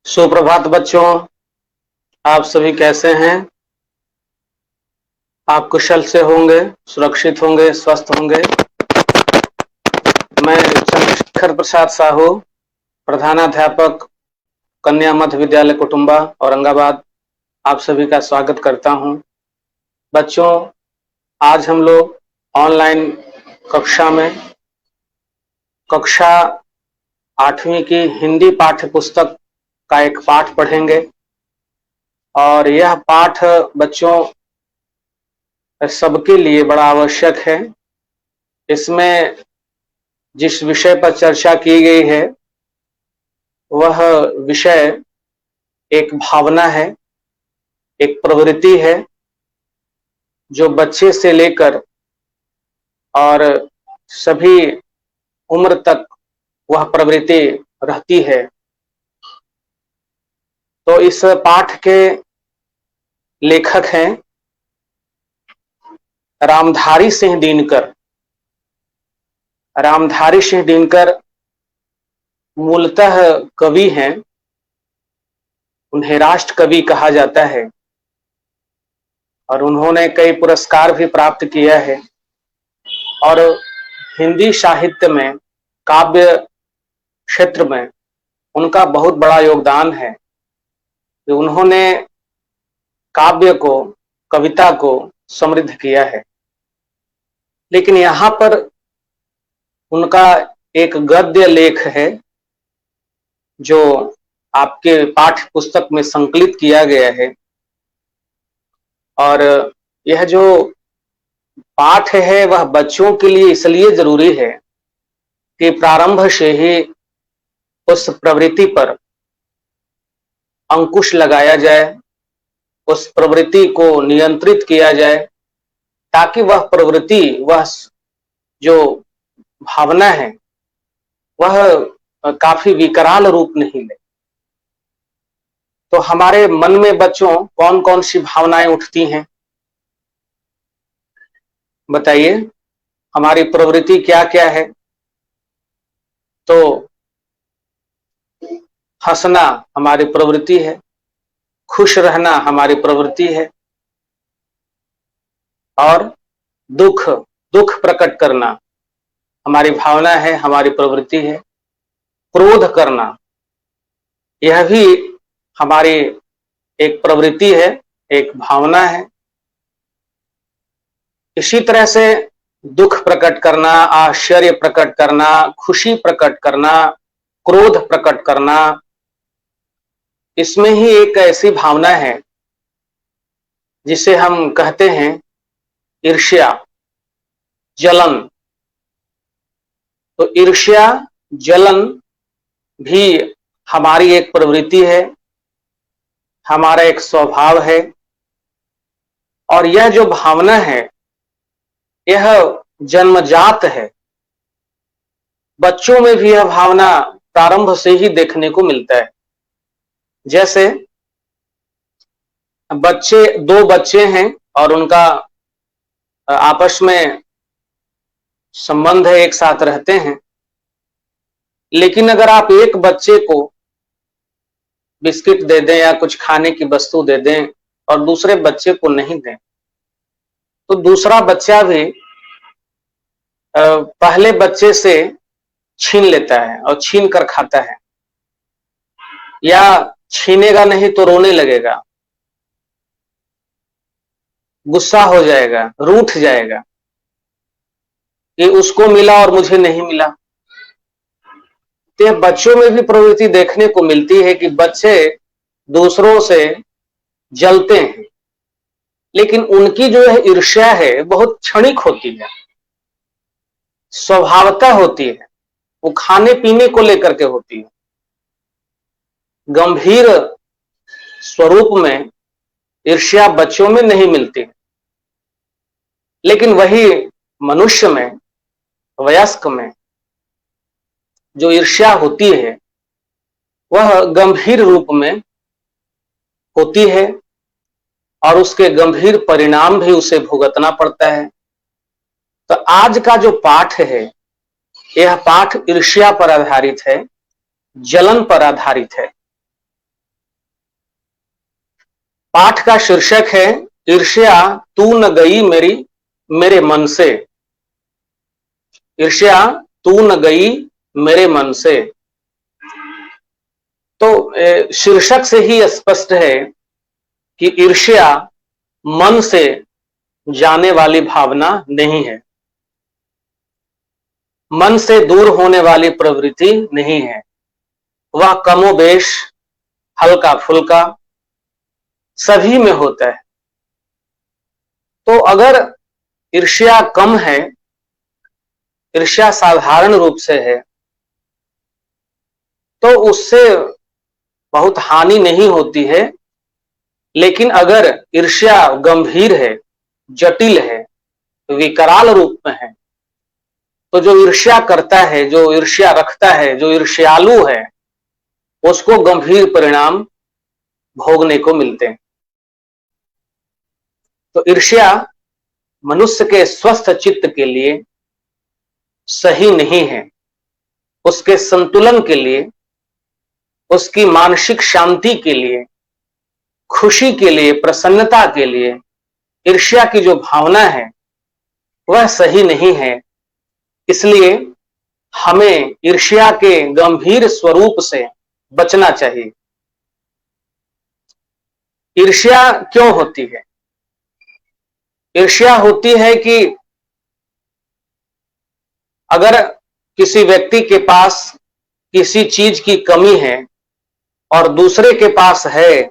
सुप्रभात बच्चों, आप सभी कैसे हैं? आप कुशल से होंगे, सुरक्षित होंगे, स्वस्थ होंगे। मैं चंद्रशेखर प्रसाद साहू, प्रधानाध्यापक, कन्या मध्य विद्यालय कुटुंबा, औरंगाबाद, आप सभी का स्वागत करता हूं। बच्चों, आज हम लोग ऑनलाइन कक्षा में कक्षा 8वीं की हिंदी पाठ्य पुस्तक का एक पाठ पढ़ेंगे और यह पाठ बच्चों सबके लिए बड़ा आवश्यक है। इसमें जिस विषय पर चर्चा की गई है वह विषय एक भावना है, एक प्रवृत्ति है जो बच्चे से लेकर और सभी उम्र तक वह प्रवृत्ति रहती है। तो इस पाठ के लेखक हैं रामधारी सिंह दिनकर। रामधारी सिंह दिनकर मूलतः कवि हैं, उन्हें राष्ट्र कवि कहा जाता है और उन्होंने कई पुरस्कार भी प्राप्त किया है। और हिंदी साहित्य में, काव्य क्षेत्र में उनका बहुत बड़ा योगदान है कि उन्होंने काव्य को, कविता को समृद्ध किया है। लेकिन यहाँ पर उनका एक गद्य लेख है जो आपके पाठ्य पुस्तक में संकलित किया गया है। और यह जो पाठ है वह बच्चों के लिए इसलिए जरूरी है कि प्रारंभ से ही उस प्रवृत्ति पर अंकुश लगाया जाए, उस प्रवृत्ति को नियंत्रित किया जाए, ताकि वह प्रवृत्ति, वह जो भावना है वह काफी विकराल रूप नहीं ले। तो हमारे मन में बच्चों कौन कौन सी भावनाएं उठती हैं, बताइए। हमारी प्रवृत्ति क्या क्या है? तो हंसना हमारी प्रवृत्ति है, खुश रहना हमारी प्रवृत्ति है, और दुख प्रकट करना हमारी भावना है, हमारी प्रवृत्ति है। क्रोध करना यह भी हमारी एक प्रवृत्ति है, एक भावना है। इसी तरह से दुख प्रकट करना, आश्चर्य प्रकट करना, खुशी प्रकट करना, क्रोध प्रकट करना, इसमें ही एक ऐसी भावना है जिसे हम कहते हैं ईर्ष्या, जलन। तो ईर्ष्या, जलन भी हमारी एक प्रवृत्ति है, हमारा एक स्वभाव है। और यह जो भावना है यह जन्मजात है। बच्चों में भी यह भावना प्रारंभ से ही देखने को मिलता है। जैसे दो बच्चे हैं और उनका आपस में संबंध है, एक साथ रहते हैं। लेकिन अगर आप एक बच्चे को बिस्किट दे दें या कुछ खाने की वस्तु दे दें और दूसरे बच्चे को नहीं दें, तो दूसरा बच्चा भी पहले बच्चे से छीन लेता है और छीन कर खाता है, या छीनेगा नहीं तो रोने लगेगा, गुस्सा हो जाएगा, रूठ जाएगा कि उसको मिला और मुझे नहीं मिला। तो बच्चों में भी प्रवृत्ति देखने को मिलती है कि बच्चे दूसरों से जलते हैं, लेकिन उनकी जो है ईर्ष्या है बहुत क्षणिक होती है, स्वभावतः होती है, वो खाने पीने को लेकर के होती है। गंभीर स्वरूप में ईर्ष्या बच्चों में नहीं मिलती है, लेकिन वही मनुष्य में, वयस्क में जो ईर्ष्या होती है वह गंभीर रूप में होती है और उसके गंभीर परिणाम भी उसे भुगतना पड़ता है। तो आज का जो पाठ है यह पाठ ईर्ष्या पर आधारित है, जलन पर आधारित है। पाठ का शीर्षक है ईर्ष्या तू न गई मेरे मन से। ईर्ष्या तू न गई मेरे मन से। तो शीर्षक से ही स्पष्ट है कि ईर्ष्या मन से जाने वाली भावना नहीं है, मन से दूर होने वाली प्रवृत्ति नहीं है। वह कमोबेश हल्का फुल्का सभी में होता है। तो अगर ईर्ष्या कम है, ईर्ष्या साधारण रूप से है, तो उससे बहुत हानि नहीं होती है। लेकिन अगर ईर्ष्या गंभीर है, जटिल है, विकराल रूप में है, तो जो ईर्ष्या करता है, जो ईर्ष्या रखता है, जो ईर्ष्यालु है, उसको गंभीर परिणाम भोगने को मिलते हैं। तो ईर्ष्या मनुष्य के स्वस्थ चित्त के लिए सही नहीं है। उसके संतुलन के लिए, उसकी मानसिक शांति के लिए, खुशी के लिए, प्रसन्नता के लिए ईर्ष्या की जो भावना है वह सही नहीं है। इसलिए हमें ईर्ष्या के गंभीर स्वरूप से बचना चाहिए। ईर्ष्या क्यों होती है? ईर्ष्या होती है कि अगर किसी व्यक्ति के पास किसी चीज की कमी है और दूसरे के पास है,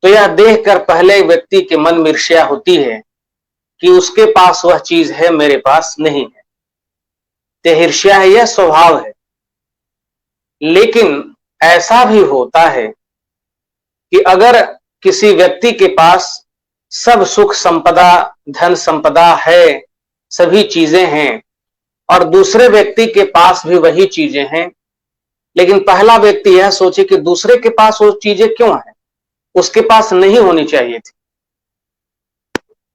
तो यह देखकर पहले व्यक्ति के मन में ईर्ष्या होती है कि उसके पास वह चीज है, मेरे पास नहीं है। तो ईर्ष्या है, यह स्वभाव है। लेकिन ऐसा भी होता है कि अगर किसी व्यक्ति के पास सब सुख संपदा, धन संपदा है, सभी चीजें हैं, और दूसरे व्यक्ति के पास भी वही चीजें हैं, लेकिन पहला व्यक्ति यह सोचे कि दूसरे के पास वो चीजें क्यों है, उसके पास नहीं होनी चाहिए थी।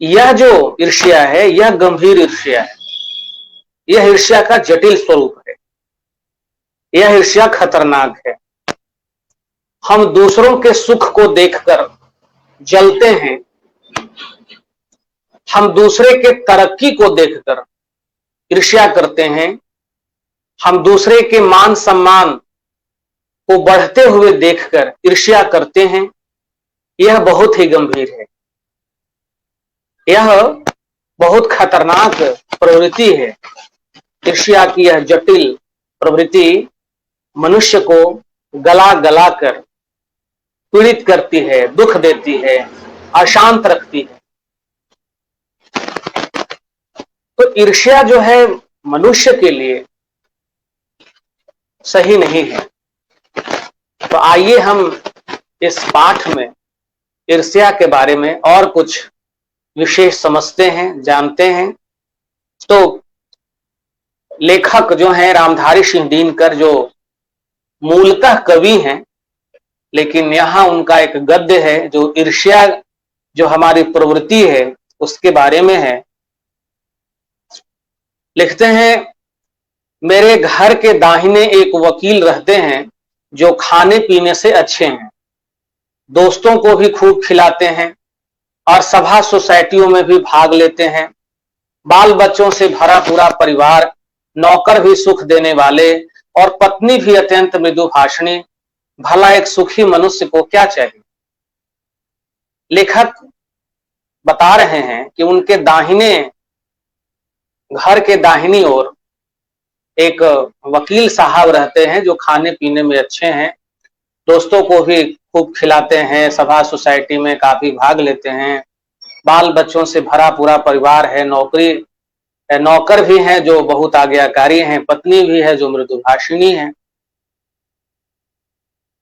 यह जो ईर्ष्या है, यह गंभीर ईर्ष्या है। यह ईर्ष्या का जटिल स्वरूप है। यह ईर्ष्या खतरनाक है। हम दूसरों के सुख को देखकर जलते हैं, हम दूसरे के तरक्की को देखकर ईर्ष्या करते हैं, हम दूसरे के मान सम्मान को बढ़ते हुए देखकर ईर्ष्या करते हैं। यह बहुत ही गंभीर है। यह बहुत खतरनाक प्रवृत्ति है। ईर्ष्या की यह जटिल प्रवृत्ति मनुष्य को गला गला कर पीड़ित करती है, दुख देती है, अशांत रखती है। तो ईर्ष्या जो है मनुष्य के लिए सही नहीं है। तो आइए हम इस पाठ में ईर्ष्या के बारे में और कुछ विशेष समझते हैं, जानते हैं। तो लेखक जो हैं रामधारी सिंह दिनकर, जो मूलतः कवि हैं, लेकिन यहां उनका एक गद्य है जो ईर्ष्या जो हमारी प्रवृत्ति है उसके बारे में है। लिखते हैं, मेरे घर के दाहिने एक वकील रहते हैं जो खाने पीने से अच्छे हैं, दोस्तों को भी खूब खिलाते हैं और सभा सोसाइटियों में भी भाग लेते हैं। बाल बच्चों से भरा पूरा परिवार, नौकर भी सुख देने वाले और पत्नी भी अत्यंत मृदुभाषिणी। भला एक सुखी मनुष्य को क्या चाहिए? लेखक बता रहे हैं कि उनके दाहिने, घर के दाहिनी ओर एक वकील साहब रहते हैं जो खाने पीने में अच्छे हैं, दोस्तों को भी खूब खिलाते हैं, सभा सोसाइटी में काफी भाग लेते हैं, बाल बच्चों से भरा पूरा परिवार है, नौकर भी हैं जो बहुत आज्ञाकारी हैं, पत्नी भी है जो मृदुभाषिणी है।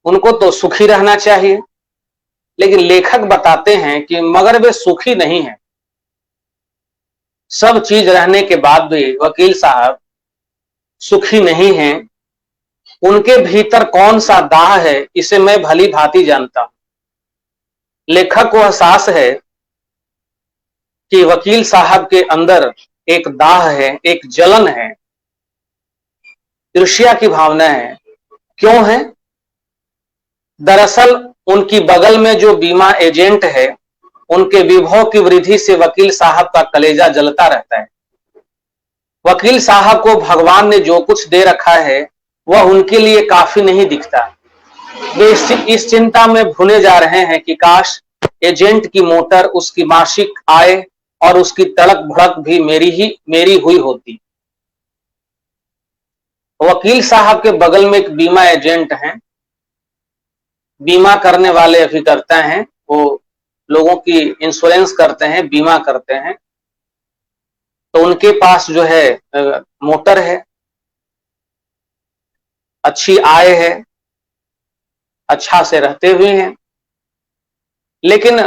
उनको तो सुखी रहना चाहिए। लेकिन लेखक बताते हैं कि मगर वे सुखी नहीं है। सब चीज रहने के बाद भी वकील साहब सुखी नहीं हैं। उनके भीतर कौन सा दाह है इसे मैं भली भांति जानता हूं। लेखक को एहसास है कि वकील साहब के अंदर एक दाह है, एक जलन है, ईर्ष्या की भावना है। क्यों है? दरअसल उनकी बगल में जो बीमा एजेंट है, उनके विभव की वृद्धि से वकील साहब का कलेजा जलता रहता है। वकील साहब को भगवान ने जो कुछ दे रखा है वह उनके लिए काफी नहीं दिखता। वे इस चिंता में भुने जा रहे हैं कि काश एजेंट की मोटर, उसकी मासिक आय और उसकी तड़क भड़क भी मेरी हुई होती। वकील साहब के बगल में एक बीमा एजेंट हैं, बीमा करने वाले अभिकर्ता हैं, वो लोगों की इंश्योरेंस करते हैं, बीमा करते हैं। तो उनके पास जो है मोटर है, अच्छी आय है, अच्छा से रहते हुए हैं, लेकिन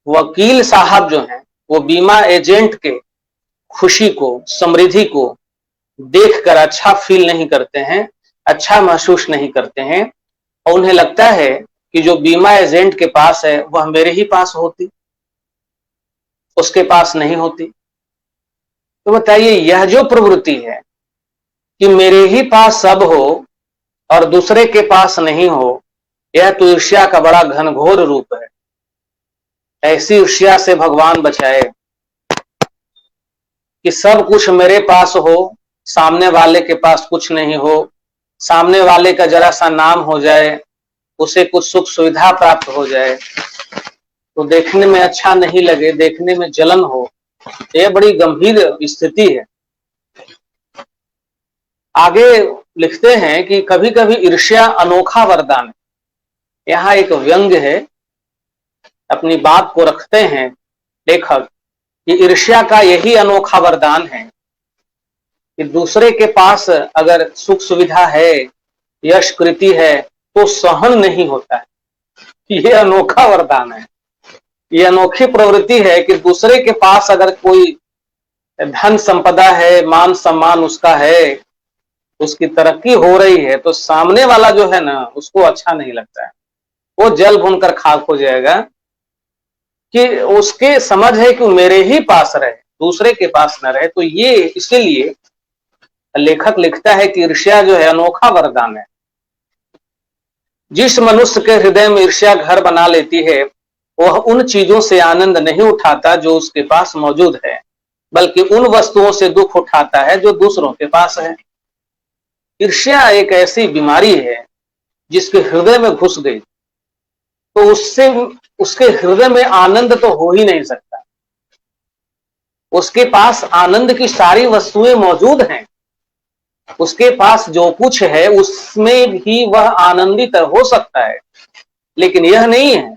वकील साहब जो हैं वो बीमा एजेंट के खुशी को, समृद्धि को देखकर अच्छा फील नहीं करते हैं, अच्छा महसूस नहीं करते हैं, और उन्हें लगता है कि जो बीमा एजेंट के पास है वह मेरे ही पास होती, उसके पास नहीं होती। तो बताइए, यह जो प्रवृत्ति है कि मेरे ही पास सब हो और दूसरे के पास नहीं हो, यह तो ईर्ष्या का बड़ा घनघोर रूप है। ऐसी ईर्ष्या से भगवान बचाए कि सब कुछ मेरे पास हो, सामने वाले के पास कुछ नहीं हो, सामने वाले का जरा सा नाम हो जाए, उसे कुछ सुख सुविधा प्राप्त हो जाए तो देखने में अच्छा नहीं लगे, देखने में जलन हो। यह बड़ी गंभीर स्थिति है। आगे लिखते हैं कि कभी कभी ईर्ष्या अनोखा वरदान है। यहाँ एक व्यंग्य है, अपनी बात को रखते हैं लेखक कि ईर्ष्या का यही अनोखा वरदान है कि दूसरे के पास अगर सुख सुविधा है, यश कृति है, तो सहन नहीं होता है। यह अनोखा वरदान है, यह अनोखी प्रवृत्ति है कि दूसरे के पास अगर कोई धन संपदा है, मान सम्मान उसका है, उसकी तरक्की हो रही है, तो सामने वाला जो है ना, उसको अच्छा नहीं लगता है। वो जल भूनकर खाक हो जाएगा कि उसके समझ है कि मेरे ही पास रहे, दूसरे के पास न रहे। तो ये इसीलिए लेखक लिखता है कि ईर्ष्या जो है अनोखा वरदान है। जिस मनुष्य के हृदय में ईर्ष्या घर बना लेती है, वह उन चीजों से आनंद नहीं उठाता जो उसके पास मौजूद है, बल्कि उन वस्तुओं से दुख उठाता है जो दूसरों के पास है। ईर्ष्या एक ऐसी बीमारी है जिसके हृदय में घुस गई तो उससे उसके हृदय में आनंद तो हो ही नहीं सकता। उसके पास आनंद की सारी वस्तुएं मौजूद हैं, उसके पास जो कुछ है उसमें भी वह आनंदित हो सकता है, लेकिन यह नहीं है।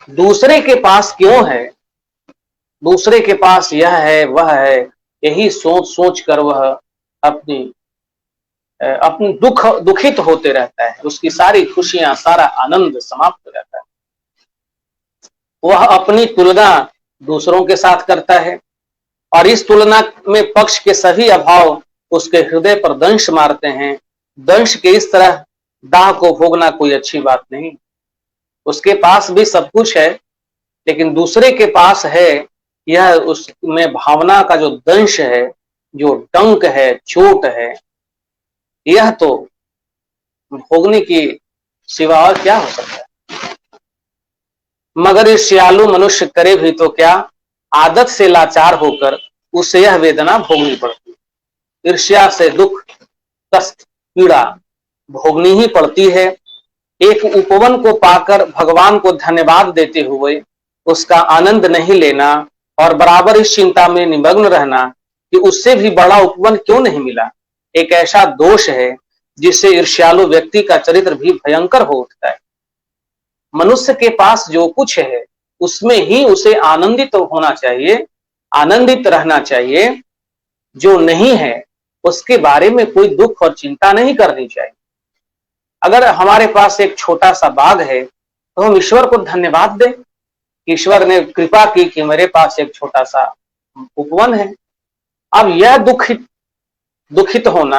दूसरे के पास क्यों है, दूसरे के पास यह है वह है, यही सोच सोच कर वह अपनी दुखित होते रहता है। उसकी सारी खुशियां, सारा आनंद समाप्त हो जाता है। वह अपनी तुलना दूसरों के साथ करता है और इस तुलना में पक्ष के सभी अभाव उसके हृदय पर दंश मारते हैं। दंश के इस तरह दाह को भोगना कोई अच्छी बात नहीं। उसके पास भी सब कुछ है, लेकिन दूसरे के पास है, यह उसमें भावना का जो दंश है, जो डंक है, चोट है, यह तो भोगने की सिवा और क्या हो सकता है। मगर ईर्ष्यालु मनुष्य करे भी तो क्या, आदत से लाचार होकर उसे यह वेदना भोगनी पड़ती। ईर्ष्या से दुख, कष्ट, पीड़ा भोगनी ही पड़ती है। एक उपवन को पाकर भगवान को धन्यवाद देते हुए उसका आनंद नहीं लेना और बराबर इस चिंता में निमग्न रहना कि उससे भी बड़ा उपवन क्यों नहीं मिला, एक ऐसा दोष है जिससे ईर्ष्यालु व्यक्ति का चरित्र भी भयंकर हो उठता है। मनुष्य के पास जो कुछ है उसमें ही उसे आनंदित होना चाहिए, आनंदित रहना चाहिए। जो नहीं है उसके बारे में कोई दुख और चिंता नहीं करनी चाहिए। अगर हमारे पास एक छोटा सा बाग है तो हम ईश्वर को धन्यवाद दें, ईश्वर ने कृपा की कि मेरे पास एक छोटा सा उपवन है। अब यह दुखित होना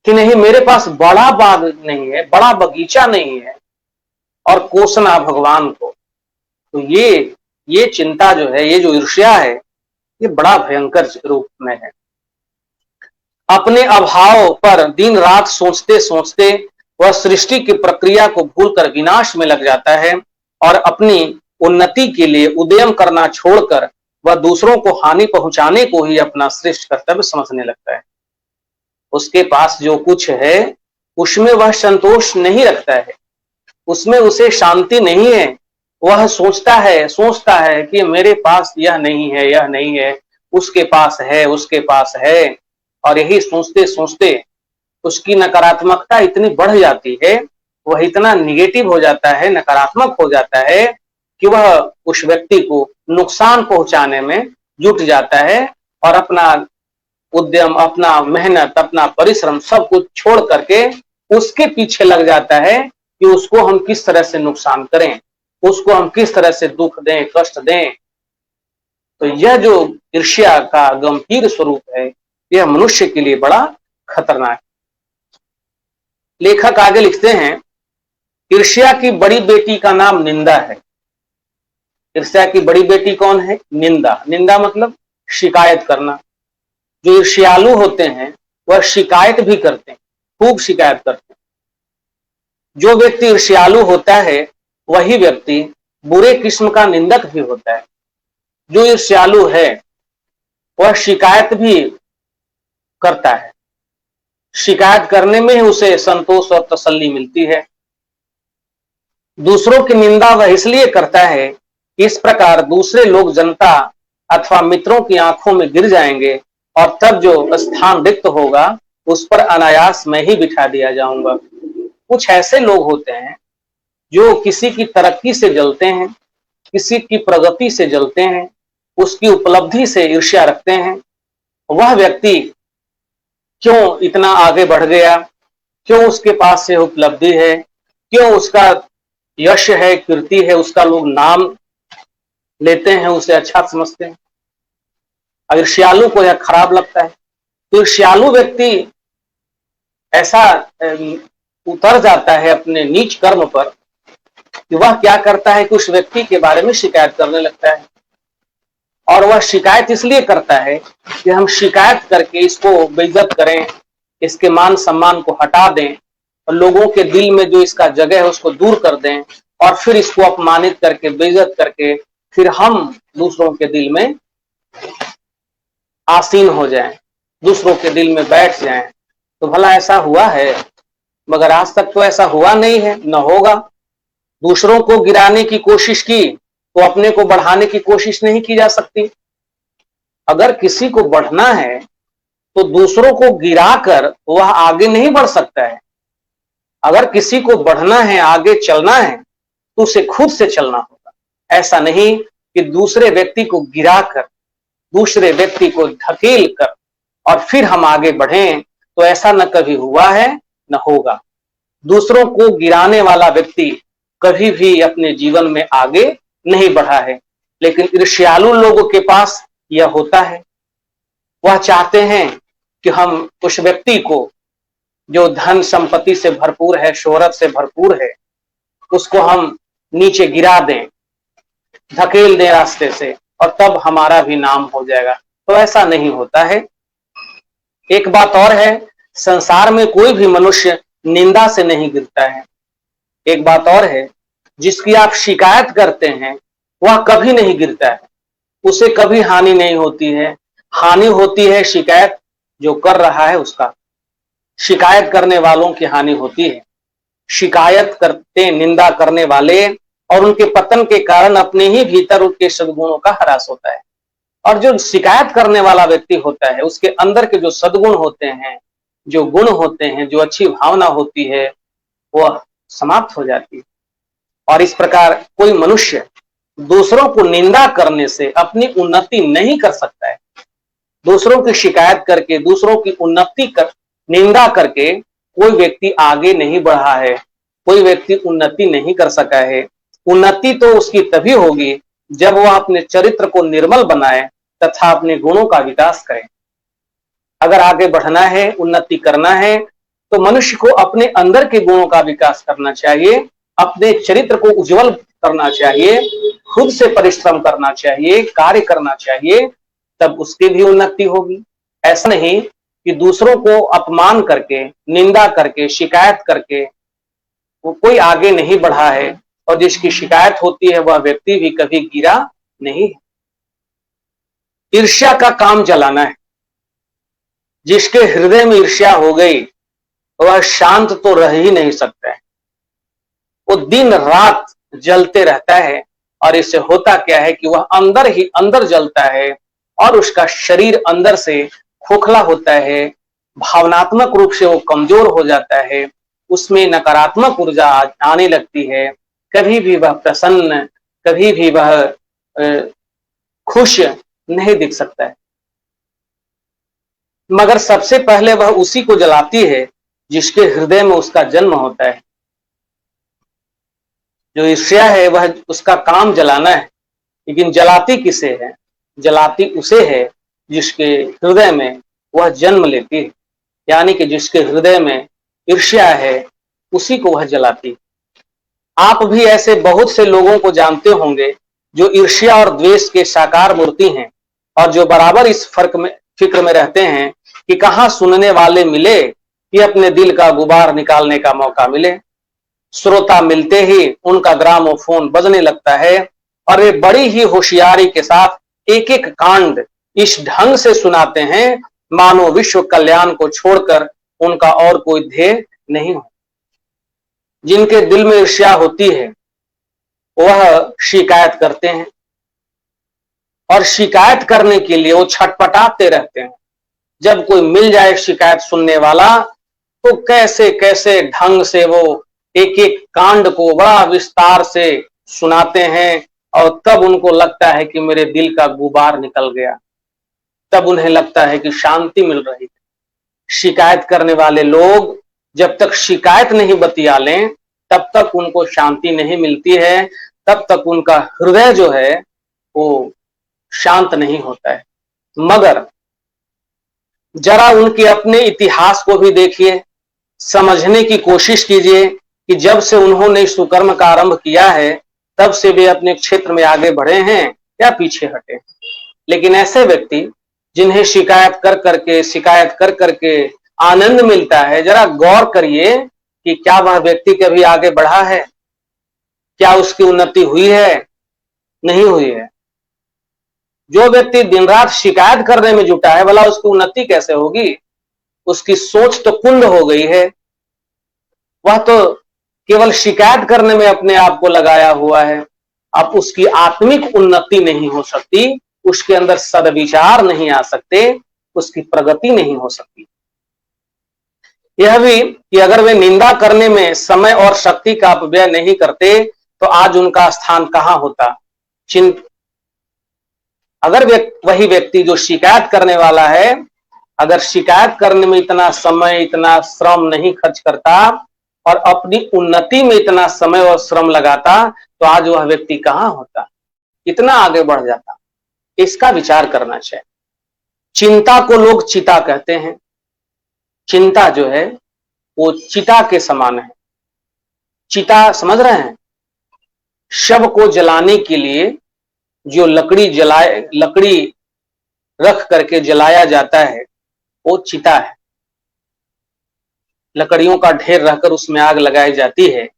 कि नहीं मेरे पास बड़ा बाग नहीं है, बड़ा बगीचा नहीं है, और कोसना भगवान को, तो ये चिंता जो है, ये जो ईर्ष्या है, ये बड़ा भयंकर रूप में है। अपने अभाव पर दिन रात सोचते सोचते वह सृष्टि की प्रक्रिया को भूलकर विनाश में लग जाता है और अपनी उन्नति के लिए उद्यम करना छोड़कर वह दूसरों को हानि पहुंचाने को ही अपना श्रेष्ठ कर्तव्य समझने लगता है। उसके पास जो कुछ है उसमें वह संतोष नहीं रखता है, उसमें उसे शांति नहीं है। वह सोचता है कि मेरे पास यह नहीं है, यह नहीं है, उसके पास है, उसके पास है। और यही सोचते सोचते उसकी नकारात्मकता इतनी बढ़ जाती है, वह इतना निगेटिव हो जाता है, नकारात्मक हो जाता है कि वह उस व्यक्ति को नुकसान पहुंचाने में जुट जाता है और अपना उद्यम, अपना मेहनत, अपना परिश्रम सब कुछ छोड़ करके उसके पीछे लग जाता है कि उसको हम किस तरह से नुकसान करें, उसको हम किस तरह से दुख दें, कष्ट दें। तो यह जो ईर्ष्या का गंभीर स्वरूप है, यह मनुष्य के लिए बड़ा खतरनाक है। लेखक आगे लिखते हैं, ईर्ष्या की बड़ी बेटी का नाम निंदा है। ईर्ष्या की बड़ी बेटी कौन है? निंदा। निंदा मतलब शिकायत करना। जो ईर्ष्यालु होते हैं वह शिकायत भी करते हैं, खूब शिकायत करते हैं। जो व्यक्ति ईर्ष्यालु होता है वही व्यक्ति बुरे किस्म का निंदक भी होता है। जो ईर्ष्यालु है वह शिकायत भी करता है, शिकायत करने में ही उसे संतोष और तसल्ली मिलती है। दूसरों की निंदा वह इसलिए करता है कि इस प्रकार दूसरे लोग जनता अथवा मित्रों की आंखों में गिर जाएंगे और तब जो स्थान रिक्त होगा उस पर अनायास मैं ही बिठा दिया जाऊंगा। कुछ ऐसे लोग होते हैं जो किसी की तरक्की से जलते हैं, किसी की प्रगति से जलते हैं, उसकी उपलब्धि से ईर्ष्या रखते हैं। वह व्यक्ति क्यों इतना आगे बढ़ गया, क्यों उसके पास से उपलब्धि है, क्यों उसका यश है, कीर्ति है, उसका लोग नाम लेते हैं, उसे अच्छा समझते हैं। ईर्ष्यालु को यह खराब लगता है। तो ईर्ष्यालु व्यक्ति ऐसा उतर जाता है अपने नीच कर्म पर कि वह क्या करता है कि उस व्यक्ति के बारे में शिकायत करने लगता है। और वह शिकायत इसलिए करता है कि हम शिकायत करके इसको बेइज्जत करें, इसके मान सम्मान को हटा दें और लोगों के दिल में जो इसका जगह है उसको दूर कर दें और फिर इसको अपमानित करके, बेइज्जत करके फिर हम दूसरों के दिल में आसीन हो जाएं, दूसरों के दिल में बैठ जाएं। तो भला ऐसा हुआ है? मगर आज तक तो ऐसा हुआ नहीं है, न होगा। दूसरों को गिराने की कोशिश की तो अपने को बढ़ाने की कोशिश नहीं की जा सकती। अगर किसी को बढ़ना है तो दूसरों को गिराकर वह आगे नहीं बढ़ सकता है। अगर किसी को बढ़ना है, आगे चलना है, तो उसे खुद से चलना होगा। ऐसा नहीं कि दूसरे व्यक्ति को गिराकर, दूसरे व्यक्ति को धकेल कर और फिर हम आगे बढ़ें। तो ऐसा न कभी हुआ है, न होगा। दूसरों को गिराने वाला व्यक्ति कभी भी अपने जीवन में आगे नहीं बढ़ा है। लेकिन ईर्ष्यालु लोगों के पास यह होता है। वह चाहते हैं कि हम उस व्यक्ति को जो धन संपत्ति से भरपूर है, शोहरत से भरपूर है, उसको हम नीचे गिरा दें, धकेल दें रास्ते से और तब हमारा भी नाम हो जाएगा। तो ऐसा नहीं होता है। एक बात और है, संसार में कोई भी मनुष्य निंदा से नहीं गिरता है। एक बात और है, जिसकी आप शिकायत करते हैं वह कभी नहीं गिरता है, उसे कभी हानि नहीं होती है। हानि होती है शिकायत जो कर रहा है उसका, शिकायत करने वालों की हानि होती है। शिकायत करते, निंदा करने वाले और उनके पतन के कारण अपने ही भीतर उनके सद्गुणों का ह्रास होता है। और जो शिकायत करने वाला व्यक्ति होता है उसके अंदर के जो सद्गुण होते हैं, जो गुण होते हैं, जो अच्छी भावना होती है, वह समाप्त हो जाती है। और इस प्रकार कोई मनुष्य दूसरों को निंदा करने से अपनी उन्नति नहीं कर सकता है। दूसरों की शिकायत करके, दूसरों की उन्नति कर, निंदा करके कोई व्यक्ति आगे नहीं बढ़ा है, कोई व्यक्ति उन्नति नहीं कर सका है। उन्नति तो उसकी तभी होगी जब वह अपने चरित्र को निर्मल बनाए तथा अपने गुणों का विकास करे। अगर आगे बढ़ना है, उन्नति करना है, तो मनुष्य को अपने अंदर के गुणों का विकास करना चाहिए, अपने चरित्र को उज्जवल करना चाहिए, खुद से परिश्रम करना चाहिए, कार्य करना चाहिए, तब उसकी भी उन्नति होगी। ऐसा नहीं कि दूसरों को अपमान करके, निंदा करके, शिकायत करके वो कोई आगे नहीं बढ़ा है, और जिसकी शिकायत होती है वह व्यक्ति भी कभी गिरा नहीं है। ईर्ष्या का काम चलाना है। जिसके हृदय में ईर्ष्या हो गई वह शांत तो रह ही नहीं सकता है, वो दिन रात जलते रहता है। और इससे होता क्या है कि वह अंदर ही अंदर जलता है और उसका शरीर अंदर से खोखला होता है, भावनात्मक रूप से वो कमजोर हो जाता है, उसमें नकारात्मक ऊर्जा आने लगती है। कभी भी वह प्रसन्न, कभी भी वह खुश नहीं दिख सकता है। मगर सबसे पहले वह उसी को जलाती है जिसके हृदय में उसका जन्म होता है। जो ईर्ष्या है वह उसका काम जलाना है, लेकिन जलाती किसे है? जलाती उसे है जिसके हृदय में वह जन्म लेती है, यानी कि जिसके हृदय में ईर्ष्या है उसी को वह जलाती है। आप भी ऐसे बहुत से लोगों को जानते होंगे जो ईर्ष्या और द्वेष के साकार मूर्ति हैं, और जो बराबर इस फिक्र में रहते हैं कि कहां सुनने वाले मिले कि अपने दिल का गुबार निकालने का मौका मिले। श्रोता मिलते ही उनका ग्रामोफोन बजने लगता है और वे बड़ी ही होशियारी के साथ एक एक कांड इस ढंग से सुनाते हैं मानो विश्व कल्याण को छोड़कर उनका और कोई ध्येय नहीं हो। जिनके दिल में ईर्ष्या होती है वह शिकायत करते हैं, और शिकायत करने के लिए वो छटपटाते रहते हैं। जब कोई मिल जाए शिकायत सुनने वाला तो कैसे कैसे ढंग से वो एक एक कांड को बड़ा विस्तार से सुनाते हैं, और तब उनको लगता है कि मेरे दिल का गुबार निकल गया, तब उन्हें लगता है कि शांति मिल रही है। शिकायत करने वाले लोग जब तक शिकायत नहीं बतिया लें तब तक उनको शांति नहीं मिलती है, तब तक उनका हृदय जो है वो शांत नहीं होता है। मगर जरा उनके अपने इतिहास को भी देखिए, समझने की कोशिश कीजिए कि जब से उन्होंने सुकर्म का आरंभ किया है तब से वे अपने क्षेत्र में आगे बढ़े हैं या पीछे हटे। लेकिन ऐसे व्यक्ति जिन्हें शिकायत कर करके आनंद मिलता है, जरा गौर करिए कि क्या वह व्यक्ति कभी आगे बढ़ा है? क्या उसकी उन्नति हुई है? नहीं हुई है। जो व्यक्ति दिन रात शिकायत करने में जुटा है, भला उसकी उन्नति कैसे होगी? उसकी सोच तो कुंद हो गई है, वह तो केवल शिकायत करने में अपने आप को लगाया हुआ है। अब उसकी आत्मिक उन्नति नहीं हो सकती, उसके अंदर सद्विचार नहीं आ सकते, उसकी प्रगति नहीं हो सकती। यह भी कि अगर वे निंदा करने में समय और शक्ति का अपव्यय नहीं करते तो आज उनका स्थान कहां होता। अगर वही व्यक्ति जो शिकायत करने वाला है, अगर शिकायत करने में इतना समय, इतना श्रम नहीं खर्च करता और अपनी उन्नति में इतना समय और श्रम लगाता तो आज वह व्यक्ति कहां होता, इतना आगे बढ़ जाता। इसका विचार करना चाहिए। चिंता को लोग चिता कहते हैं। चिंता जो है वो चिता के समान है। चिता समझ रहे हैं? शव को जलाने के लिए जो लकड़ी रख करके जलाया जाता है वो चिता है। लकड़ियों का ढेर रहकर उसमें आग लगाई जाती है,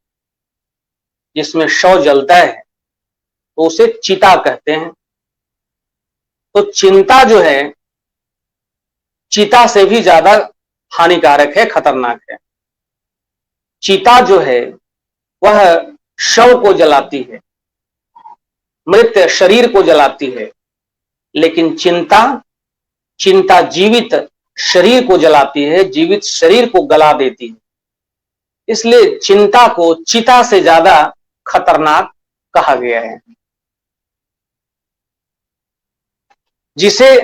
जिसमें शव जलता है तो उसे चिता कहते हैं। तो चिंता जो है चिता से भी ज्यादा हानिकारक है, खतरनाक है। चिता जो है वह शव को जलाती है, मृत शरीर को जलाती है, लेकिन चिंता जीवित शरीर को जलाती है, जीवित शरीर को गला देती है। इसलिए चिंता को चिता से ज्यादा खतरनाक कहा गया है। जिसे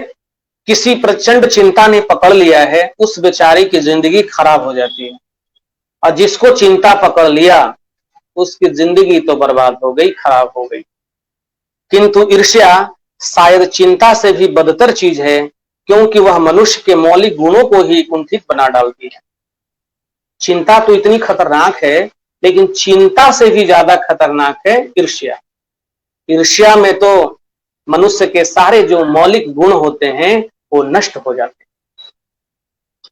किसी प्रचंड चिंता ने पकड़ लिया है उस बेचारे की जिंदगी खराब हो जाती है, और जिसको चिंता पकड़ लिया उसकी जिंदगी तो बर्बाद हो गई, खराब हो गई। किंतु ईर्ष्या शायद चिंता से भी बदतर चीज है, क्योंकि वह मनुष्य के मौलिक गुणों को ही कुंठित बना डालती है। चिंता तो इतनी खतरनाक है, लेकिन चिंता से भी ज्यादा खतरनाक है ईर्ष्या। ईर्ष्या में तो मनुष्य के सारे जो मौलिक गुण होते हैं वो नष्ट हो जाते हैं।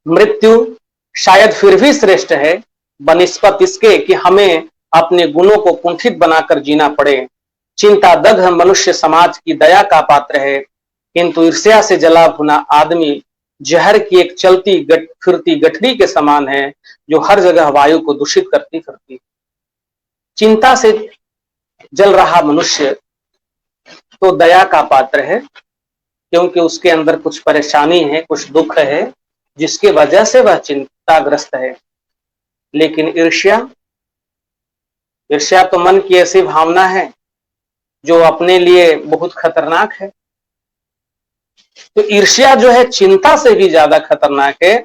मृत्यु शायद फिर भी श्रेष्ठ है, बनिस्बत इसके कि हमें अपने गुणों को कुंठित बनाकर जीना पड़े। चिंता दग्ध मनुष्य समाज की दया का पात्र है, किंतु ईर्ष्या से जला भुना आदमी जहर की एक चलती फिरती गठरी के समान है, जो हर जगह वायु को दूषित करती फिरती। चिंता से जल रहा मनुष्य तो दया का पात्र है, क्योंकि उसके अंदर कुछ परेशानी है, कुछ दुख है, जिसकी वजह से वह चिंताग्रस्त है। लेकिन ईर्ष्या तो मन की ऐसी भावना है जो अपने लिए बहुत खतरनाक है। तो ईर्ष्या जो है चिंता से भी ज्यादा खतरनाक है,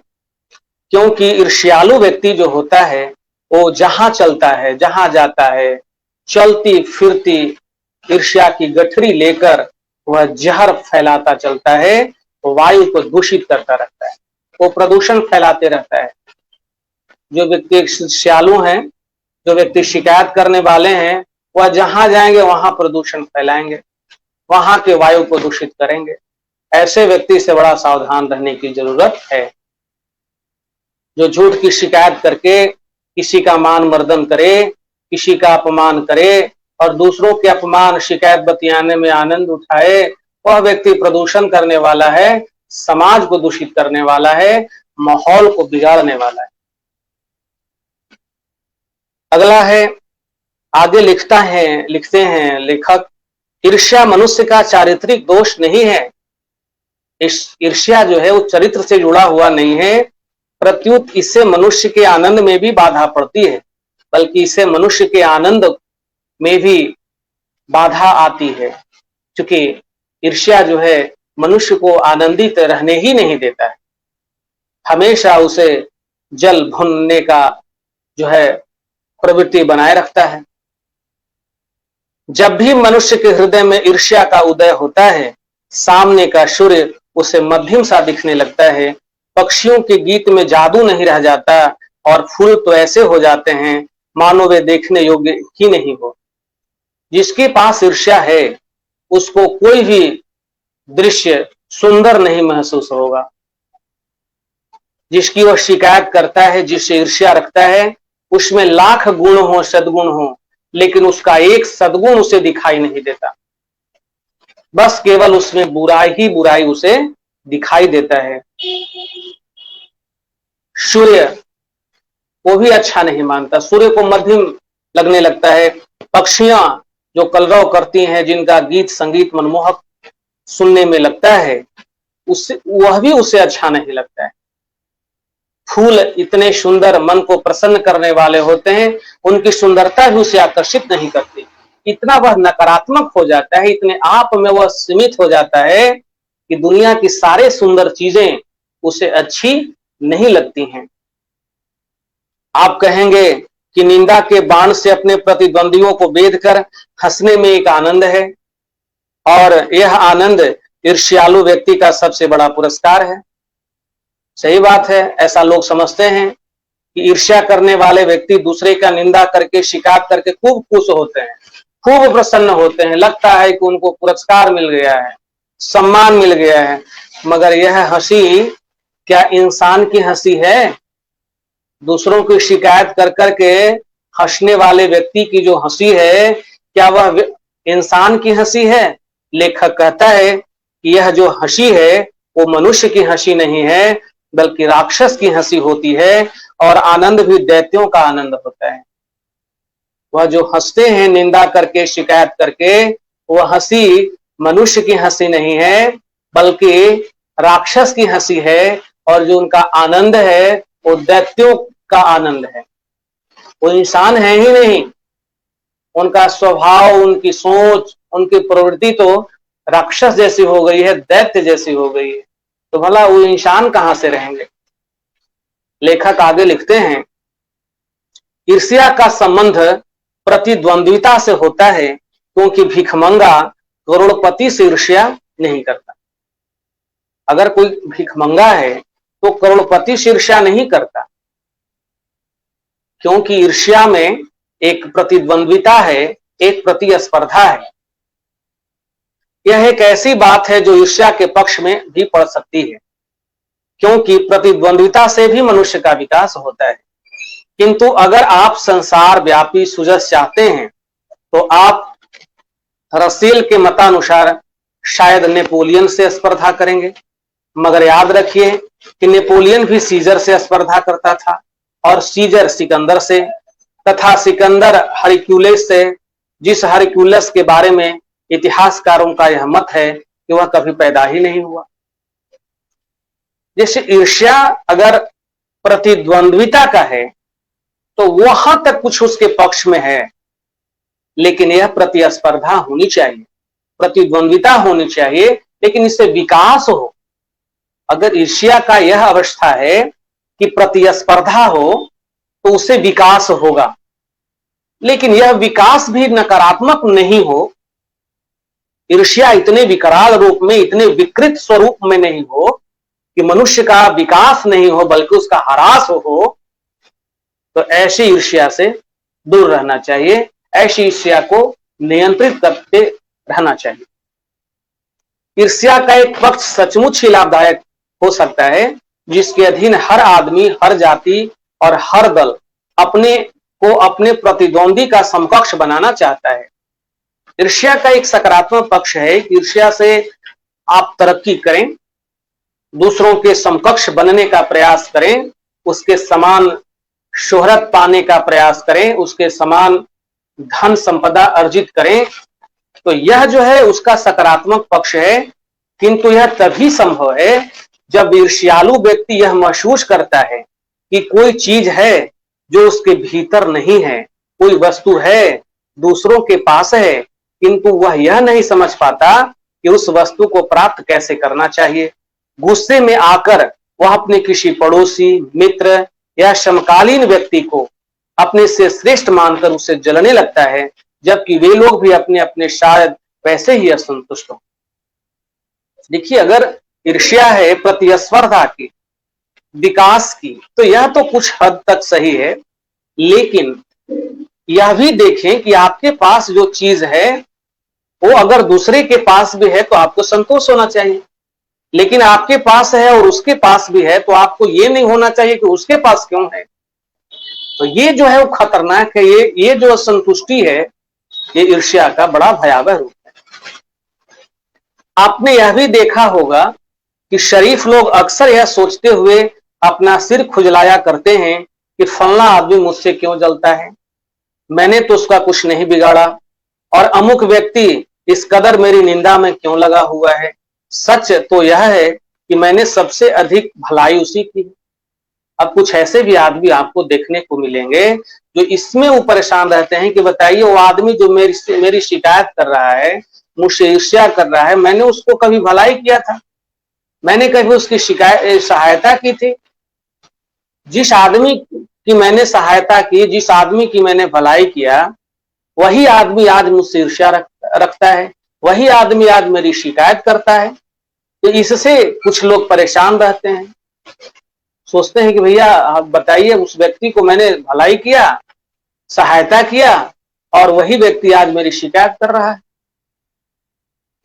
क्योंकि ईर्ष्यालु व्यक्ति जो होता है वो जहां चलता है, जहां जाता है, चलती फिरती ईर्ष्या की गठरी लेकर वह जहर फैलाता चलता है, वो वायु को दूषित करता रहता है, वो प्रदूषण फैलाते रहता है। जो व्यक्ति ईर्ष्यालु हैं, जो व्यक्ति शिकायत करने वाले हैं, वह जहां जाएंगे वहां प्रदूषण फैलाएंगे, वहां के वायु को दूषित करेंगे। ऐसे व्यक्ति से बड़ा सावधान रहने की जरूरत है। जो झूठ की शिकायत करके किसी का मान मर्दन करे, किसी का अपमान करे और दूसरों के अपमान शिकायत बतियाने में आनंद उठाए, वह व्यक्ति प्रदूषण करने वाला है, समाज को दूषित करने वाला है, माहौल को बिगाड़ने वाला है। अगला है, आगे लिखते हैं लेखक, ईर्ष्या मनुष्य का चारित्रिक दोष नहीं है। इस ईर्ष्या जो है वो चरित्र से जुड़ा हुआ नहीं है, प्रत्युत इससे मनुष्य के आनंद में भी बाधा पड़ती है, बल्कि इससे मनुष्य के आनंद में भी बाधा आती है। क्योंकि ईर्ष्या जो है मनुष्य को आनंदित रहने ही नहीं देता है, हमेशा उसे जल भुनने का जो है प्रवृत्ति बनाए रखता है। जब भी मनुष्य के हृदय में ईर्ष्या का उदय होता है, सामने का सूर्य उसे मध्यम सा दिखने लगता है, पक्षियों के गीत में जादू नहीं रह जाता और फूल तो ऐसे हो जाते हैं मानो वे देखने योग्य ही नहीं हो। जिसके पास ईर्ष्या है उसको कोई भी दृश्य सुंदर नहीं महसूस होगा। जिसकी वह शिकायत करता है, जिससे ईर्ष्या रखता है, उसमें लाख गुण हो, सद्गुण हो, लेकिन उसका एक सद्गुण उसे दिखाई नहीं देता, बस केवल उसमें बुराई ही बुराई उसे दिखाई देता है। सूर्य को भी अच्छा नहीं मानता, सूर्य को मध्यम लगने लगता है। पक्षियां जो कलरव करती हैं, जिनका गीत संगीत मनमोहक सुनने में लगता है, उससे वह भी उसे अच्छा नहीं लगता है। फूल इतने सुंदर मन को प्रसन्न करने वाले होते हैं, उनकी सुंदरता भी उसे आकर्षित नहीं करती। इतना वह नकारात्मक हो जाता है, इतने आप में वह सीमित हो जाता है कि दुनिया की सारे सुंदर चीजें उसे अच्छी नहीं लगती हैं। आप कहेंगे कि निंदा के बाण से अपने प्रतिद्वंदियों को बेध कर हंसने में एक आनंद है, और यह आनंद ईर्ष्यालु व्यक्ति का सबसे बड़ा पुरस्कार है। सही बात है, ऐसा लोग समझते हैं कि ईर्ष्या करने वाले व्यक्ति दूसरे का निंदा करके, शिकायत करके खूब खुश होते हैं, खूब प्रसन्न होते हैं, लगता है कि उनको पुरस्कार मिल गया है, सम्मान मिल गया है। मगर यह हंसी क्या इंसान की हंसी है? दूसरों की शिकायत कर करके हंसने वाले व्यक्ति की जो हंसी है, क्या वह इंसान की हंसी है? लेखक कहता है कि यह जो हंसी है वो मनुष्य की हंसी नहीं है, बल्कि राक्षस की हंसी होती है, और आनंद भी दैत्यों का आनंद होता है। वह जो हंसते हैं निंदा करके, शिकायत करके, वह हंसी मनुष्य की हंसी नहीं है, बल्कि राक्षस की हंसी है, और जो उनका आनंद है वो दैत्यों का आनंद है। वो इंसान है ही नहीं, उनका स्वभाव, उनकी सोच, उनकी प्रवृत्ति तो राक्षस जैसी हो गई है, दैत्य जैसी हो गई है, तो भला वो इंसान कहां से रहेंगे? लेखक आगे लिखते हैं, ईर्ष्या का संबंध प्रतिद्वंद्विता से होता है, क्योंकि भिखमंगा करोड़पति से ईर्ष्या नहीं करता। अगर कोई भिखमंगा है तो करोड़पति से ईर्ष्या नहीं करता, क्योंकि ईर्ष्या में एक प्रतिद्वंद्विता है, एक प्रतिस्पर्धा है। यह एक ऐसी बात है जो ईर्ष्या के पक्ष में भी पड़ सकती है, क्योंकि प्रतिद्वंद्विता से भी मनुष्य का विकास होता है। किंतु अगर आप संसार व्यापी सुजस चाहते हैं तो आप रसेल के मतानुसार शायद नेपोलियन से स्पर्धा करेंगे। मगर याद रखिए कि नेपोलियन भी सीजर से स्पर्धा करता था और सीजर सिकंदर से, तथा सिकंदर हरक्यूलिस से, जिस हरक्यूलिस के बारे में इतिहासकारों का यह मत है कि वह कभी पैदा ही नहीं हुआ। जैसे ईर्ष्या अगर प्रतिद्वंद्विता का है तो वहां तक कुछ उसके पक्ष में है, लेकिन यह प्रतिस्पर्धा होनी चाहिए, प्रतिद्वंद्विता होनी चाहिए, लेकिन इससे विकास हो। अगर ईर्ष्या का यह अवस्था है कि प्रतिस्पर्धा हो तो उससे विकास होगा, लेकिन यह विकास भी नकारात्मक नहीं हो, ईर्ष्या इतने विकराल रूप में, इतने विकृत स्वरूप में नहीं हो कि मनुष्य का विकास नहीं हो बल्कि उसका ह्रास हो, तो ऐसी ईर्ष्या से दूर रहना चाहिए, ऐसी ईर्ष्या को नियंत्रित करते रहना चाहिए। ईर्ष्या का एक पक्ष सचमुच ही लाभदायक हो सकता है, जिसके अधीन हर आदमी, हर जाति और हर दल अपने को अपने प्रतिद्वंदी का समकक्ष बनाना चाहता है। ईर्ष्या का एक सकारात्मक पक्ष है, ईर्ष्या से आप तरक्की करें, दूसरों के समकक्ष बनने का प्रयास करें, उसके समान शोहरत पाने का प्रयास करें, उसके समान धन संपदा अर्जित करें, तो यह जो है उसका सकारात्मक पक्ष है। किंतु यह तभी संभव है जब ईर्ष्यालु व्यक्ति यह महसूस करता है कि कोई चीज है जो उसके भीतर नहीं है, कोई वस्तु है दूसरों के पास है, किंतु वह यह नहीं समझ पाता कि उस वस्तु को प्राप्त कैसे करना चाहिए। गुस्से में आकर वह अपने किसी पड़ोसी, मित्र या समकालीन व्यक्ति को अपने से श्रेष्ठ मानकर उसे जलने लगता है, जबकि वे लोग भी अपने अपने शायद वैसे ही असंतुष्ट हो। देखिए, अगर ईर्ष्या है प्रतिस्पर्धा की, विकास की, तो यह तो कुछ हद तक सही है, लेकिन यह भी देखें कि आपके पास जो चीज है वो अगर दूसरे के पास भी है तो आपको संतोष होना चाहिए, लेकिन आपके पास है और उसके पास भी है तो आपको ये नहीं होना चाहिए कि उसके पास क्यों है। तो ये जो है वो खतरनाक है, ये जो असंतुष्टि है, ये ईर्ष्या का बड़ा भयावह रूप है। आपने यह भी देखा होगा कि शरीफ लोग अक्सर यह सोचते हुए अपना सिर खुजलाया करते हैं कि फलना आदमी मुझसे क्यों जलता है, मैंने तो उसका कुछ नहीं बिगाड़ा, और अमुक व्यक्ति इस कदर मेरी निंदा में क्यों लगा हुआ है। सच तो यह है कि मैंने सबसे अधिक भलाई उसी की। अब कुछ ऐसे भी आदमी आपको देखने को मिलेंगे जो इसमें वो परेशान रहते हैं कि बताइए वो आदमी जो मेरी शिकायत कर रहा है, मुझसे ईर्ष्या कर रहा है, मैंने उसको कभी भलाई किया था, मैंने कभी उसकी सहायता की थी। जिस आदमी की मैंने सहायता की, जिस आदमी की मैंने भलाई किया, वही आदमी आज मुझसे ईर्ष्या रखता है, वही आदमी आज मेरी शिकायत करता है। तो इससे कुछ लोग परेशान रहते हैं, सोचते हैं कि भैया आप बताइए, उस व्यक्ति को मैंने भलाई किया, सहायता किया, और वही व्यक्ति आज मेरी शिकायत कर रहा है।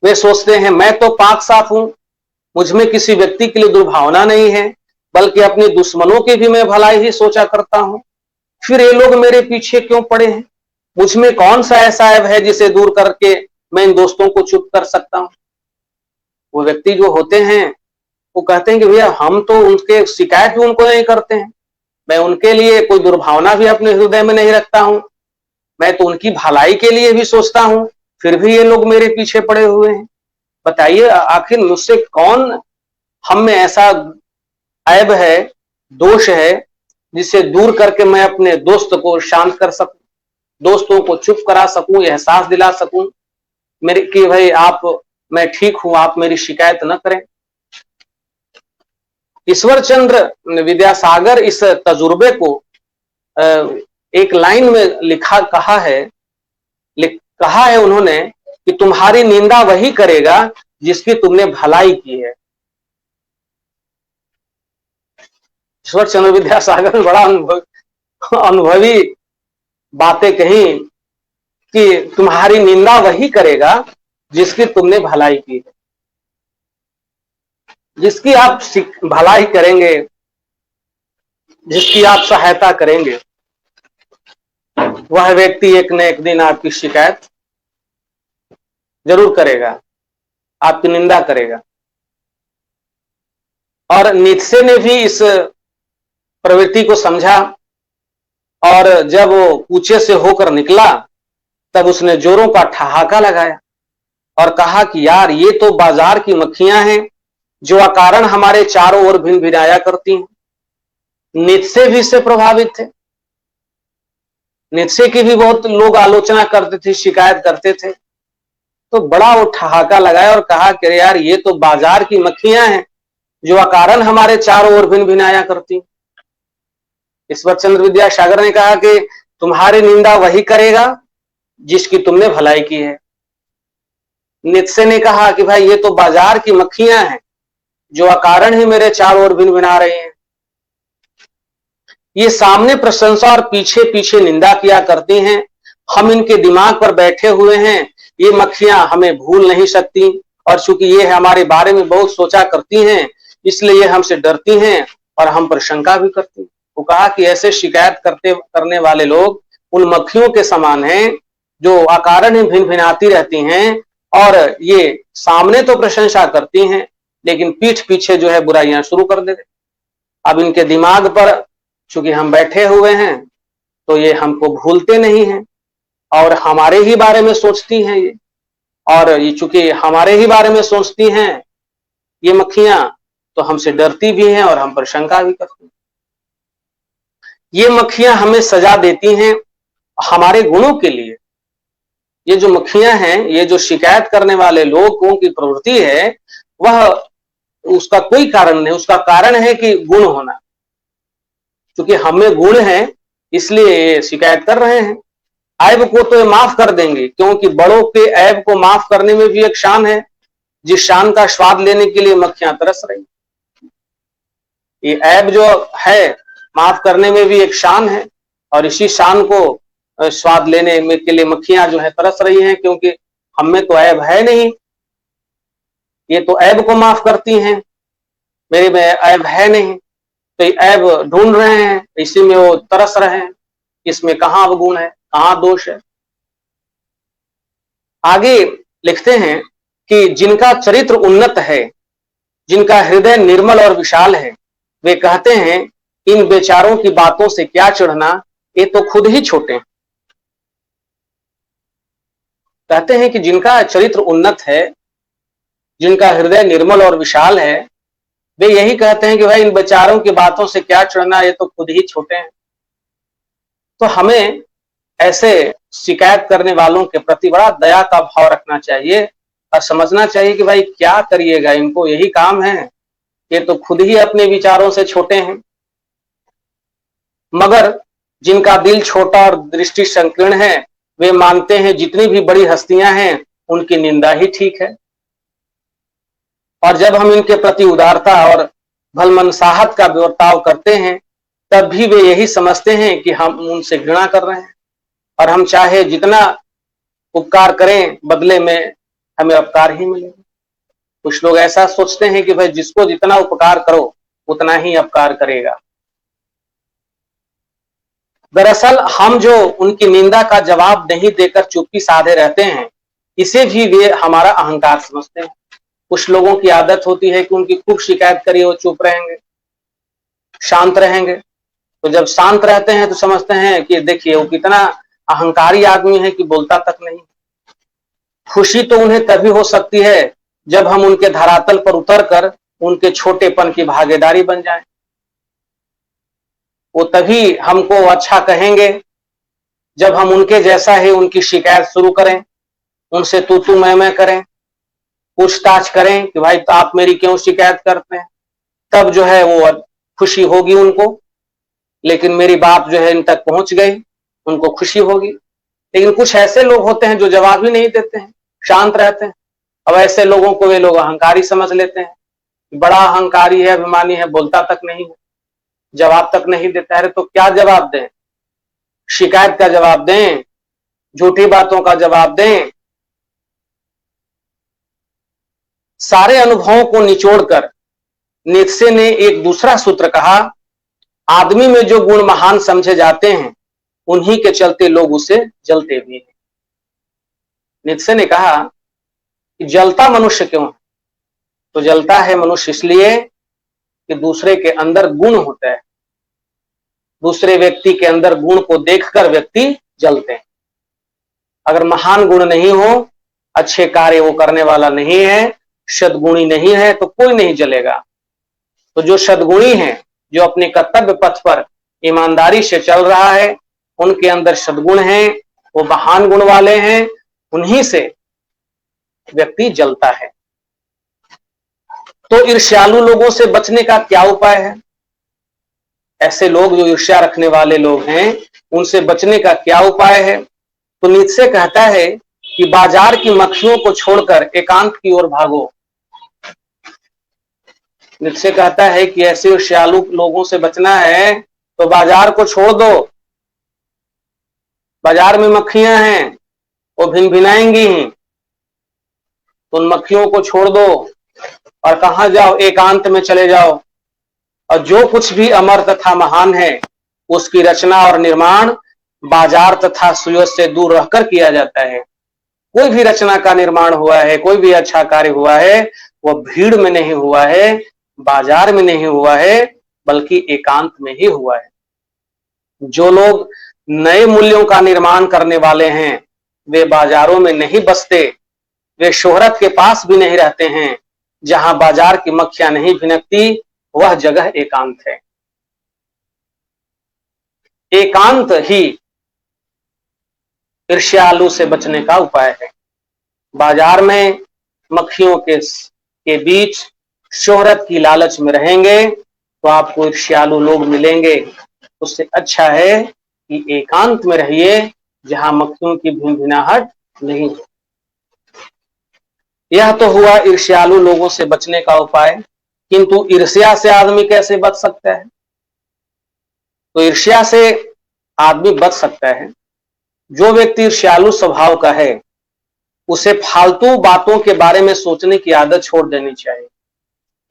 वे सोचते हैं मैं तो पाक साफ हूं, मुझमें किसी व्यक्ति के लिए दुर्भावना नहीं है, बल्कि अपने दुश्मनों की भी मैं भलाई ही सोचा करता हूं, फिर ये लोग मेरे पीछे क्यों पड़े हैं, मुझमें कौन सा ऐसा ऐब है जिसे दूर करके मैं इन दोस्तों को चुप कर सकता हूं। वो व्यक्ति जो होते हैं वो कहते हैं कि भैया हम तो उनके शिकायत भी उनको नहीं करते हैं, मैं उनके लिए कोई दुर्भावना भी अपने हृदय में नहीं रखता हूं, मैं तो उनकी भलाई के लिए भी सोचता हूं, फिर भी ये लोग मेरे पीछे पड़े हुए हैं। बताइए आखिर मुझसे कौन हम में ऐसा ऐब है, दोष है, जिसे दूर करके मैं अपने दोस्त को शांत कर सकूं, दोस्तों को चुप करा सकूं, एहसास दिला सकूं मेरे कि भाई आप, मैं ठीक हूं, आप मेरी शिकायत न करें। ईश्वर चंद्र विद्यासागर इस तजुर्बे को एक लाइन में कहा है उन्होंने कि तुम्हारी निंदा वही करेगा जिसकी तुमने भलाई की है। ईश्वर चंद्र विद्यासागर ने बड़ा अनुभवी बातें कही कि तुम्हारी निंदा वही करेगा जिसकी तुमने भलाई की है। जिसकी आप भलाई करेंगे, जिसकी आप सहायता करेंगे, वह व्यक्ति एक न एक दिन आपकी शिकायत जरूर करेगा, आपकी निंदा करेगा। और नीत्शे ने भी इस प्रवृत्ति को समझा और जब वो कूचे से होकर निकला तब उसने जोरों का ठहाका लगाया और कहा कि यार ये तो बाजार की मक्खियां हैं जो अकारण हमारे चारों ओर भिन भिनाया करती हैं। नीत्शे भी इससे प्रभावित थे। नीत्शे की भी बहुत लोग आलोचना करते थे, शिकायत करते थे। तो बड़ा वो ठहाका लगाया और कहा कि यार ये तो बाजार की मक्खियां हैं जो अकारण हमारे चारों ओर भिन भिनाया करती। ईश्वर चंद्र विद्यासागर ने कहा कि तुम्हारी निंदा वही करेगा जिसकी तुमने भलाई की है। नीत्शे ने कहा कि भाई ये तो बाजार की मक्खियां हैं जो अकारण ही मेरे चारों ओर भिन भिना रहे हैं। ये सामने प्रशंसा और पीछे पीछे निंदा किया करती हैं। हम इनके दिमाग पर बैठे हुए हैं। ये मक्खियां हमें भूल नहीं सकती और चूंकि ये हमारे बारे में बहुत सोचा करती हैं इसलिए ये हमसे डरती हैं और हम पर शंका भी करती हैं। वो कहा कि ऐसे शिकायत करने वाले लोग उन मक्खियों के समान हैं जो अकारण ही भिन भिनाती रहती हैं और ये सामने तो प्रशंसा करती हैं लेकिन पीठ पीछे जो है बुराइयां शुरू कर देते। अब इनके दिमाग पर चूंकि हम बैठे हुए हैं तो ये हमको भूलते नहीं हैं और हमारे ही बारे में सोचती हैं ये। और ये चूंकि हमारे ही बारे में सोचती हैं ये मक्खियां तो हमसे डरती भी हैं और हम पर शंका भी करती हैं। ये मक्खियां हमें सजा देती हैं हमारे गुणों के लिए। ये जो मक्खियां हैं, ये जो शिकायत करने वाले लोगों की प्रवृत्ति है वह उसका कोई कारण नहीं, उसका कारण है कि गुण होना। क्योंकि हमें गुण है इसलिए शिकायत कर रहे हैं। ऐब को तो ये माफ कर देंगे क्योंकि बड़ों के ऐब को माफ करने में भी एक शान है जिस शान का स्वाद लेने के लिए मक्खियां तरस रही। ये ऐब जो है माफ करने में भी एक शान है और इसी शान को स्वाद लेने में के लिए मक्खियां जो है तरस रही हैं क्योंकि हम में तो ऐब है नहीं। ये तो ऐब को माफ करती हैं, मेरे में ऐब है नहीं तो ऐब ढूंढ रहे हैं, इसी में वो तरस रहे हैं। इसमें कहां अवगुण है, कहां दोष है। आगे लिखते हैं कि जिनका चरित्र उन्नत है, जिनका हृदय निर्मल और विशाल है, वे कहते हैं इन बेचारों की बातों से क्या चिढ़ना, ये तो खुद ही छोटे हैं। कहते हैं कि जिनका चरित्र उन्नत है, जिनका हृदय निर्मल और विशाल है, वे यही कहते हैं कि भाई इन बेचारों की बातों से क्या चिढ़ना, ये तो खुद ही छोटे हैं। तो हमें ऐसे शिकायत करने वालों के प्रति बड़ा दया का भाव रखना चाहिए और समझना चाहिए कि भाई क्या करिएगा, इनको यही काम है, ये तो खुद ही अपने विचारों से छोटे हैं। मगर जिनका दिल छोटा और दृष्टि संकीर्ण है वे मानते हैं जितनी भी बड़ी हस्तियां हैं उनकी निंदा ही ठीक है। और जब हम इनके प्रति उदारता और भलमनसाहत का बर्ताव करते हैं तब भी वे यही समझते हैं कि हम उनसे घृणा कर रहे हैं और हम चाहे जितना उपकार करें बदले में हमें अपकार ही मिलेगा। कुछ लोग ऐसा सोचते हैं कि भाई जिसको जितना उपकार करो उतना ही अपकार करेगा। दरअसल हम जो उनकी निंदा का जवाब नहीं देकर चुप्पी साधे रहते हैं इसे भी वे हमारा अहंकार समझते हैं। कुछ लोगों की आदत होती है कि उनकी खूब शिकायत करिए वो चुप रहेंगे, शांत रहेंगे। तो जब शांत रहते हैं तो समझते हैं कि देखिए वो कितना अहंकारी आदमी है कि बोलता तक नहीं। खुशी तो उन्हें तभी हो सकती है जब हम उनके धरातल पर उतरकर उनके छोटेपन की भागीदारी बन जाएं। वो तभी हमको अच्छा कहेंगे जब हम उनके जैसा ही उनकी शिकायत शुरू करें, उनसे तू मैं करें, पूछताछ करें कि भाई तो आप मेरी क्यों शिकायत करते हैं। तब जो है वो खुशी होगी उनको। लेकिन मेरी बात जो है इन तक पहुंच गई, उनको खुशी होगी। लेकिन कुछ ऐसे लोग होते हैं जो जवाब ही नहीं देते हैं, शांत रहते हैं। अब ऐसे लोगों को वे लोग अहंकारी समझ लेते हैं, बड़ा अहंकारी है, अभिमानी है, बोलता तक नहीं है, जवाब तक नहीं देता है। तो क्या जवाब दें? शिकायत का जवाब दें, झूठी बातों का जवाब दें। सारे अनुभवों को निचोड़कर नीत्शे ने एक दूसरा सूत्र कहा, आदमी में जो गुण महान समझे जाते हैं उन्हीं के चलते लोग उसे जलते भी हैं। नीत्शे ने कहा कि जलता मनुष्य क्यों है? तो जलता है मनुष्य इसलिए कि दूसरे के अंदर गुण होता है, दूसरे व्यक्ति के अंदर गुण को देखकर व्यक्ति जलते हैं। अगर महान गुण नहीं हो, अच्छे कार्य वो करने वाला नहीं है, सद्गुणी नहीं है, तो कोई नहीं जलेगा। तो जो सद्गुणी है, जो अपने कर्तव्य पथ पर ईमानदारी से चल रहा है, उनके अंदर सद्गुण है, वो महान गुण वाले हैं, उन्हीं से व्यक्ति जलता है। तो ईर्ष्यालु लोगों से बचने का क्या उपाय है? ऐसे लोग जो ईर्ष्या रखने वाले लोग हैं, उनसे बचने का क्या उपाय है? तो नीत्शे कहता है कि बाजार की मक्खियों को छोड़कर एकांत की ओर भागो। नीत्शे कहता है कि ऐसे ईर्ष्यालु लोगों से बचना है तो बाजार को छोड़ दो। बाजार में मक्खियां हैं, वो भिनभिनाएंगी ही, तो उन मक्खियों को छोड़ दो और कहां जाओ? एकांत में चले जाओ। और जो कुछ भी अमर तथा महान है, उसकी रचना और निर्माण बाजार तथा सुयोग से दूर रहकर किया जाता है। कोई भी रचना का निर्माण हुआ है, कोई भी अच्छा कार्य हुआ है, वह भीड़ में नहीं हुआ है, बाजार में नहीं हुआ है, बल्कि एकांत में ही हुआ है। जो लोग नए मूल्यों का निर्माण करने वाले हैं, वे बाजारों में नहीं बसते, वे शोहरत के पास भी नहीं रहते हैं। जहां बाजार की मक्खियां नहीं भिनकती, वह जगह एकांत है। एकांत ही ईर्ष्यालु से बचने का उपाय है। बाजार में मक्खियों के बीच शोहरत की लालच में रहेंगे तो आपको ईर्ष्यालु लोग मिलेंगे। उससे अच्छा है कि एकांत में रहिए, जहां मक्खियों की भिनभिनाहट नहीं हो। यह तो हुआ ईर्ष्यालु लोगों से बचने का उपाय। किंतु ईर्ष्या से आदमी कैसे बच सकता है? तो ईर्ष्या से आदमी बच सकता है, जो व्यक्ति ईर्ष्यालु स्वभाव का है, उसे फालतू बातों के बारे में सोचने की आदत छोड़ देनी चाहिए।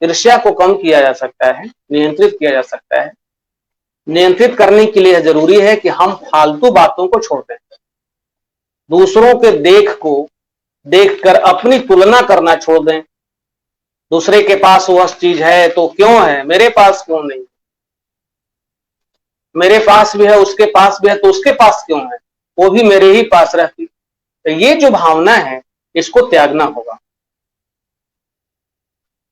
ईर्ष्या को कम किया जा सकता है, नियंत्रित किया जा सकता है। नियंत्रित करने के लिए जरूरी है कि हम फालतू बातों को छोड़ दें। दूसरों के देखकर अपनी तुलना करना छोड़ दें। दूसरे के पास वह चीज है तो क्यों है, मेरे पास क्यों नहीं? मेरे पास भी है, उसके पास भी है, तो उसके पास क्यों है? वो भी मेरे ही पास रहती। तो ये जो भावना है, इसको त्यागना होगा।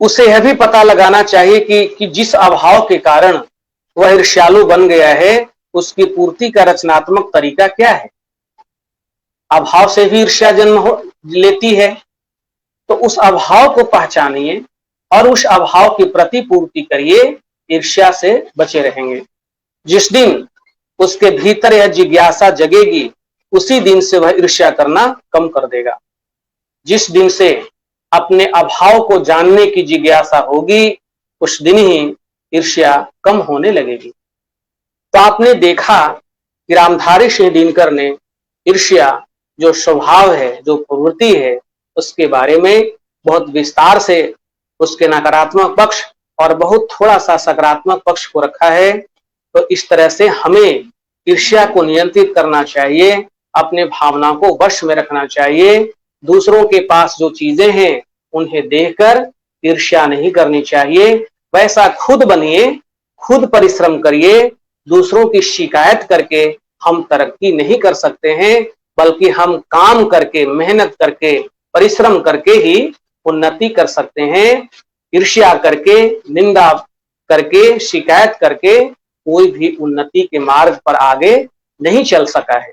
उसे यह भी पता लगाना चाहिए कि जिस अभाव के कारण वह ईर्ष्यालु बन गया है, उसकी पूर्ति का रचनात्मक तरीका क्या है। अभाव से भी ईर्ष्या जन्म लेती है, तो उस अभाव को पहचानिए और उस अभाव की प्रतिपूर्ति करिए, ईर्ष्या से बचे रहेंगे। जिस दिन उसके भीतर यह जिज्ञासा जगेगी, उसी दिन से वह ईर्ष्या करना कम कर देगा। जिस दिन से अपने अभाव को जानने की जिज्ञासा होगी, उस दिन ही ईर्ष्या कम होने लगेगी। तो आपने देखा कि रामधारी सिंह दिनकर ने ईर्ष्या जो स्वभाव है, जो प्रवृत्ति है, उसके बारे में बहुत विस्तार से उसके नकारात्मक पक्ष और बहुत थोड़ा सा सकारात्मक पक्ष को रखा है। तो इस तरह से हमें ईर्ष्या को नियंत्रित करना चाहिए, अपने भावना को वश में रखना चाहिए। दूसरों के पास जो चीजें हैं, उन्हें देखकर ईर्ष्या नहीं करनी चाहिए। वैसा खुद बनिए, खुद परिश्रम करिए। दूसरों की शिकायत करके हम तरक्की नहीं कर सकते हैं, बल्कि हम काम करके, मेहनत करके, परिश्रम करके ही उन्नति कर सकते हैं। ईर्ष्या करके, निंदा करके, शिकायत करके कोई भी उन्नति के मार्ग पर आगे नहीं चल सका है।